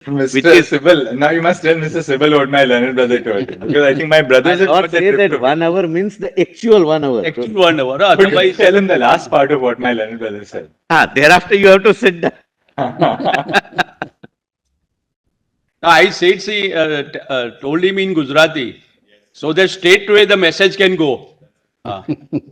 Mr. Sibal, now you must tell Mr. Sibal what my learned brother told you. Because I think my brothers I thought say that 1 hour means the actual 1 hour. Actual 1 hour. But you Otherwise, tell him the last part of what my learned brother said. Thereafter you have to sit down. I said, see, told him in Gujarati, so that straight away the message can go.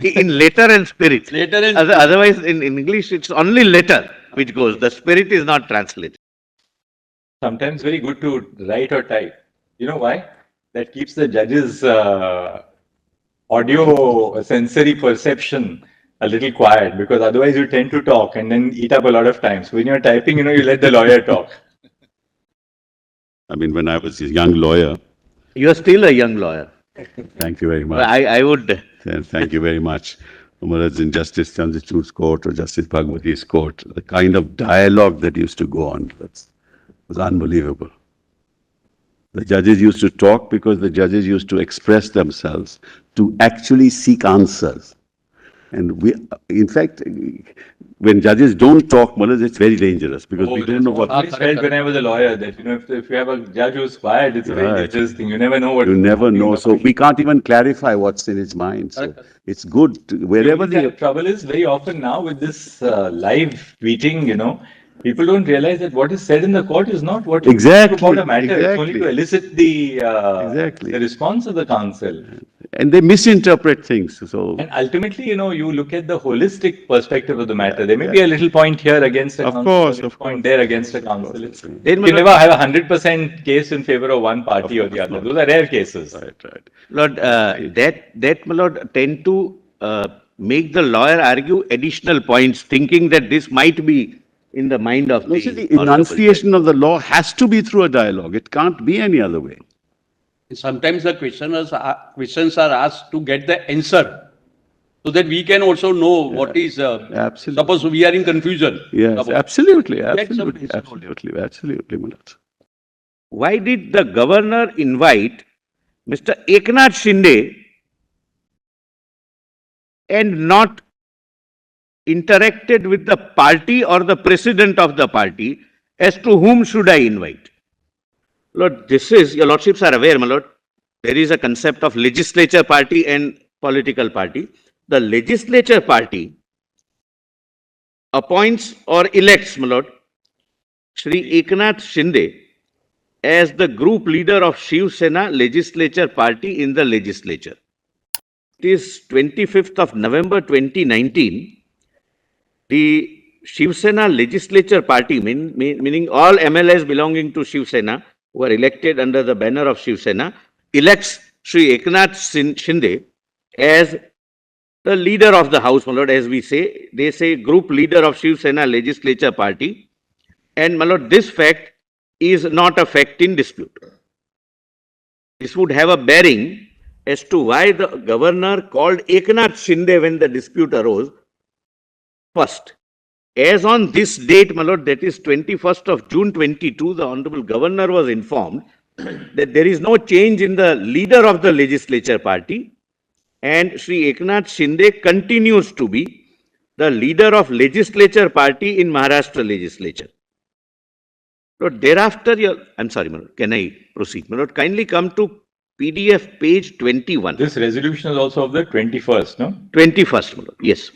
In letter and spirit. Letter and Otherwise, in English, it's only letter which goes. The spirit is not translated. Sometimes very good to write or type. You know why? That keeps the judge's audio sensory perception a little quiet, because otherwise you tend to talk and then eat up a lot of time. So when you're typing, you let the lawyer talk. I mean, when I was a young lawyer. You are still a young lawyer. Thank you very much. I would. Thank you very much. Whether it's in Justice Chandrchud's court or Justice Bhagwati's court, the kind of dialogue that used to go on was unbelievable. The judges used to talk because the judges used to express themselves to actually seek answers. And in fact, when judges don't talk, it's very dangerous because we don't know what. I felt when I was a lawyer that if you have a judge who's quiet, it's a very dangerous thing. You never know what. You never know. So we can't even clarify what's in his mind. So it's good wherever the trouble is very often now with this live tweeting, people don't realize that what is said in the court is not what exactly about a matter. It's only to elicit the response of the counsel. And they misinterpret things. So and ultimately, you look at the holistic perspective of the matter. There may be a little point here against a counsel, point there against a counsel. You never have 100% case in favor of one party or the other. Those are rare cases. Right. Lord, that my lord, tend to make the lawyer argue additional points, thinking that this might be in the mind of the enunciation of the law has to be through a dialogue. It can't be any other way. Sometimes the questions are asked to get the answer, so that we can also know what is. Absolutely. Suppose we are in confusion. Yes, absolutely. Manoj. Why did the governor invite Mr. Eknath Shinde and not interacted with the party or the president of the party as to whom should I invite? Lord, your lordships are aware, my lord, there is a concept of legislature party and political party. The legislature party appoints or elects, my lord, Shri Eknath Shinde as the group leader of Shiv Sena legislature party in the legislature. It is 25th of November 2019. The Shiv Sena legislature party, meaning all MLAs belonging to Shiv Sena, who are elected under the banner of Shiv Sena, elects Shri Eknath Shinde as the leader of the house, my lord, as we say. They say group leader of Shiv Sena legislature party. And my lord, this fact is not a fact in dispute. This would have a bearing as to why the governor called Eknath Shinde when the dispute arose. First, as on this date, my lord, that is 21st of June 22, the Honorable Governor was informed that there is no change in the leader of the legislature party, and Shri Eknath Shinde continues to be the leader of legislature party in Maharashtra legislature. Lord, thereafter, I'm sorry, my lord, can I proceed? My lord, kindly come to PDF page 21. This resolution is also of the 21st, no? 21st, my lord, yes.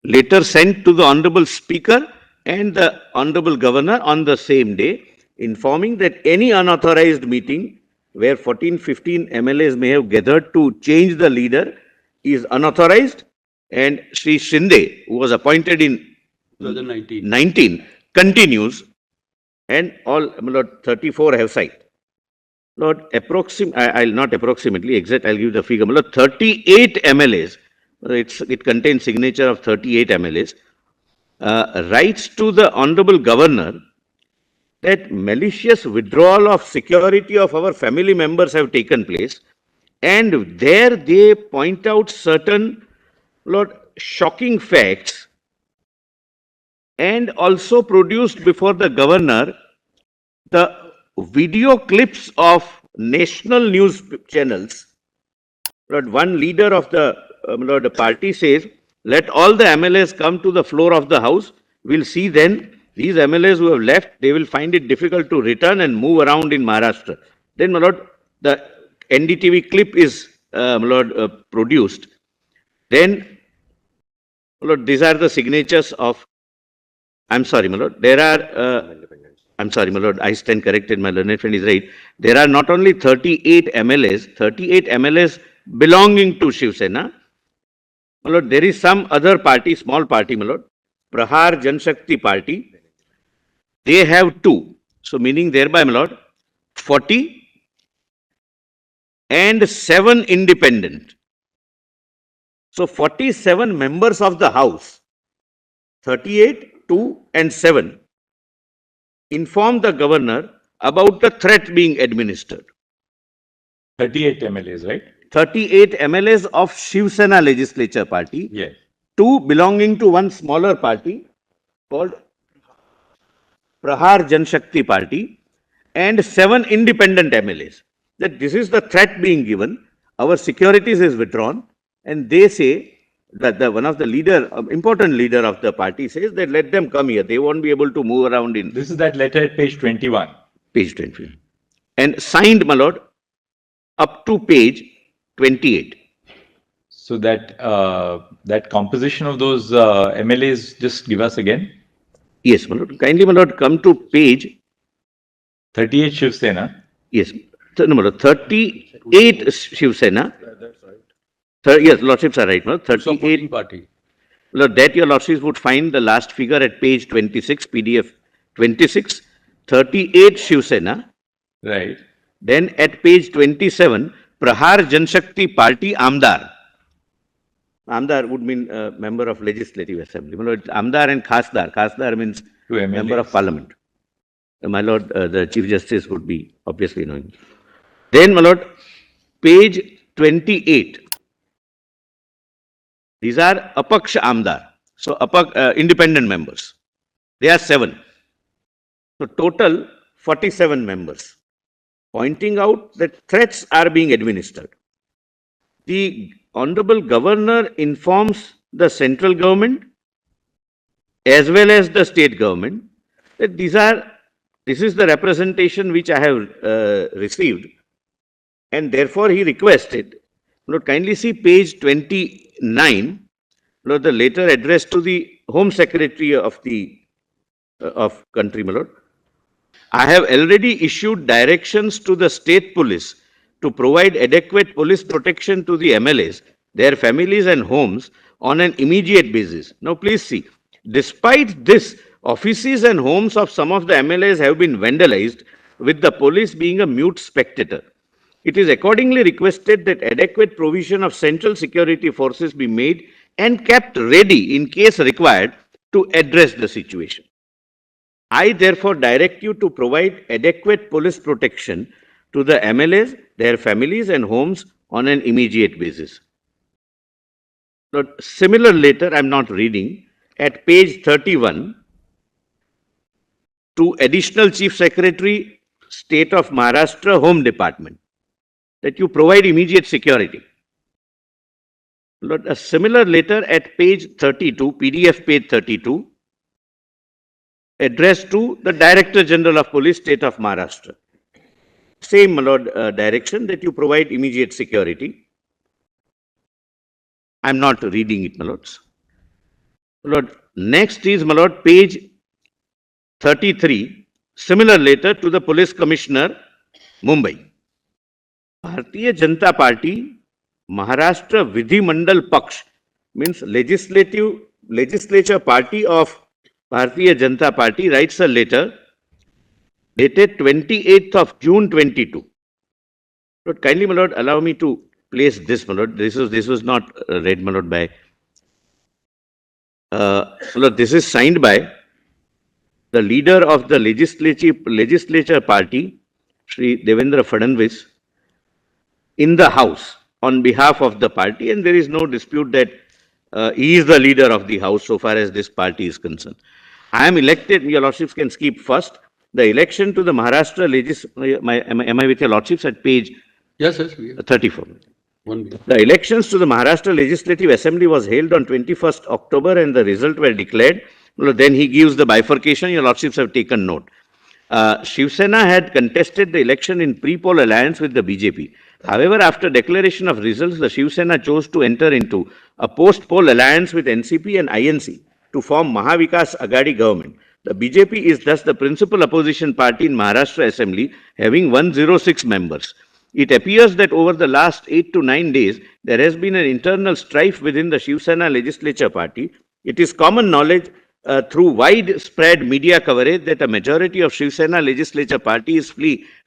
Later sent to the Honorable Speaker and the Honorable Governor on the same day, informing that any unauthorized meeting where 14-15 MLAs may have gathered to change the leader is unauthorized, and Shri Shinde, who was appointed in 2019, continues, and all, Lord, 34 have signed. Lord, I'll not approximately, exact, I'll give the figure. Lord, 38 MLAs, it contains signature of 38 MLAs, writes to the Honorable Governor that malicious withdrawal of security of our family members have taken place, and there they point out certain, Lord, shocking facts, and also produced before the governor the video clips of national news channels. Lord, one leader of the party says, let all the MLAs come to the floor of the house. We'll see then These MLAs who have left, they will find it difficult to return and move around in Maharashtra. Then, my lord, the NDTV clip is, my lord, produced. Then, my lord, these are the signatures of, I'm sorry, my lord, there are, I'm sorry, my lord, I stand corrected, my learned friend is right. There are not only 38 MLAs belonging to Shiv Sena. My lord, there is some other party, small party, my lord, Prahar Janshakti Party. They have 2. So, meaning thereby, my lord, 40 and 7 independent. So, 47 members of the House, 38, 2 and 7, inform the governor about the threat being administered. 38 MLAs, right? 38 MLAs of Shiv Sena legislature party, Yes. 2 belonging to one smaller party called Prahar Janshakti Party, and 7 independent MLAs. That this is the threat being given, our securities is withdrawn, and they say that one of the leader, important leader of the party says that let them come here, they won't be able to move around in This is that letter at page 21. page 20. And signed, my lord, up to page 28. So that that composition of those MLAs, just give us again. Yes, my lord. Kindly, my lord, come to page 38 Shiv Sena. Yes, no, my lord, 38 Shiv Sena. Yes, lordships are right, my lord. 38. Supporting party. Lord, that your lordships would find the last figure at page 26, PDF 26, 38 Shiv Sena. Right. Then at page 27, Prahar Janshakti Party Amdar. Amdar would mean member of Legislative Assembly. My lord, Amdar and Khasdar. Khasdar means 2 member of MLAs. Parliament. My lord, the Chief Justice would be obviously knowing. Then, my lord, page 28. These are Apaksha Amdar. So, independent members. They are 7. So, total 47 members. Pointing out that threats are being administered. The Honorable Governor informs the central government as well as the state government that this is the representation which I have received, and therefore he requested. Lord, kindly see page 29, Lord, the letter addressed to the Home Secretary of the country, my lord. I have already issued directions to the state police to provide adequate police protection to the MLAs, their families and homes on an immediate basis. Now please see, despite this, offices and homes of some of the MLAs have been vandalized, with the police being a mute spectator. It is accordingly requested that adequate provision of central security forces be made and kept ready in case required to address the situation. I therefore direct you to provide adequate police protection to the MLAs, their families and homes on an immediate basis. Now, similar letter I am not reading at page 31 to Additional Chief Secretary, State of Maharashtra, Home Department, that you provide immediate security. A similar letter at page 32, PDF page 32, addressed to the Director General of Police, State of Maharashtra. Same, my lord, direction that you provide immediate security. I am not reading it, my lords. My lord, next is, my lord, page 33, similar letter to the Police Commissioner, Mumbai. Bharatiya Janata Party, Maharashtra Vidhi Mandal Paksh, means legislature party of Bharatiya Janata Party, writes a letter dated 28th of June 22. Lord, kindly, my lord, allow me to place this, my lord. This was not read, my lord, by. Lord, this is signed by the leader of the legislature party, Shri Devendra Fadnavis, in the House on behalf of the party, and there is no dispute that he is the leader of the House so far as this party is concerned. I am elected, your lordships can skip first, the election to the Maharashtra am I with your lordships at page Yes, yes. We 34. 1 minute. The elections to the Maharashtra Legislative Assembly was held on 21st October and the result were declared Well, then he gives the bifurcation, your lordships have taken note. Shiv Sena had contested the election in pre-poll alliance with the BJP. However, after declaration of results, the Shiv Sena chose to enter into a post-poll alliance with NCP and INC to form Mahavikas Agadi government. The BJP is thus the principal opposition party in Maharashtra Assembly, having 106 members. It appears that over the last 8 to 9 days, there has been an internal strife within the Shiv Sena legislature party. It is common knowledge through widespread media coverage that a majority of Shiv Sena legislature party is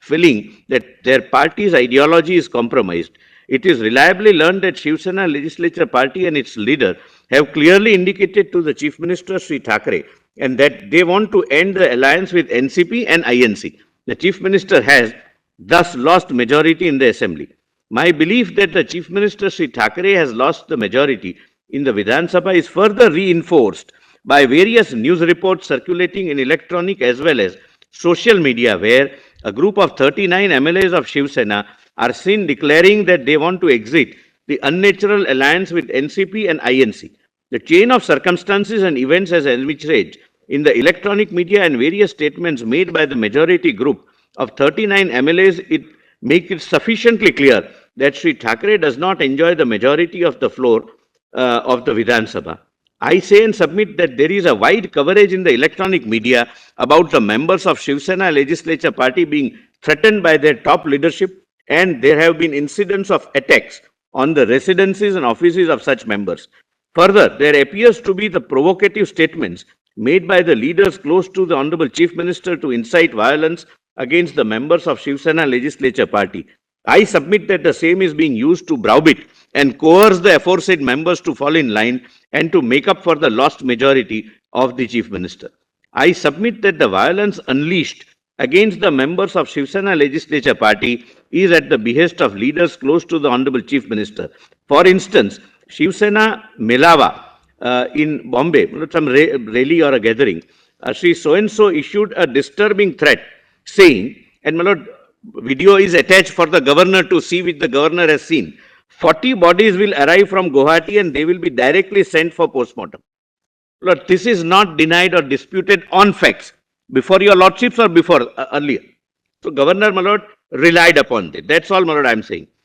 feeling that their party's ideology is compromised. It is reliably learned that Shiv Sena legislature party and its leader have clearly indicated to the Chief Minister Sri Thackeray and that they want to end the alliance with NCP and INC. The Chief Minister has thus lost majority in the Assembly. My belief that the Chief Minister Sri Thackeray has lost the majority in the Vidhan Sabha is further reinforced by various news reports circulating in electronic as well as social media, where a group of 39 MLAs of Shiv Sena are seen declaring that they want to exit the unnatural alliance with NCP and INC. The chain of circumstances and events has enriched in the electronic media and various statements made by the majority group of 39 MLAs, it make it sufficiently clear that Sri Thackeray does not enjoy the majority of the floor of the Vidhan Sabha. I say and submit that there is a wide coverage in the electronic media about the members of Shiv Sena legislature party being threatened by their top leadership, and there have been incidents of attacks on the residences and offices of such members. Further, there appears to be the provocative statements made by the leaders close to the Honorable Chief Minister to incite violence against the members of Shiv Sena legislature party. I submit that the same is being used to browbeat and coerce the aforesaid members to fall in line and to make up for the lost majority of the Chief Minister. I submit that the violence unleashed against the members of Shiv Sena legislature party is at the behest of leaders close to the Honorable Chief Minister. For instance, Shiv Sena Melava in Bombay, some rally or a gathering, Sri so-and-so issued a disturbing threat saying, and my lord, video is attached for the governor to see, which the governor has seen. 40 bodies will arrive from Guwahati and they will be directly sent for postmortem. Lord, this is not denied or disputed on facts before your lordships or before earlier. So governor, my lord, relied upon it. That's all, my lord, I am saying.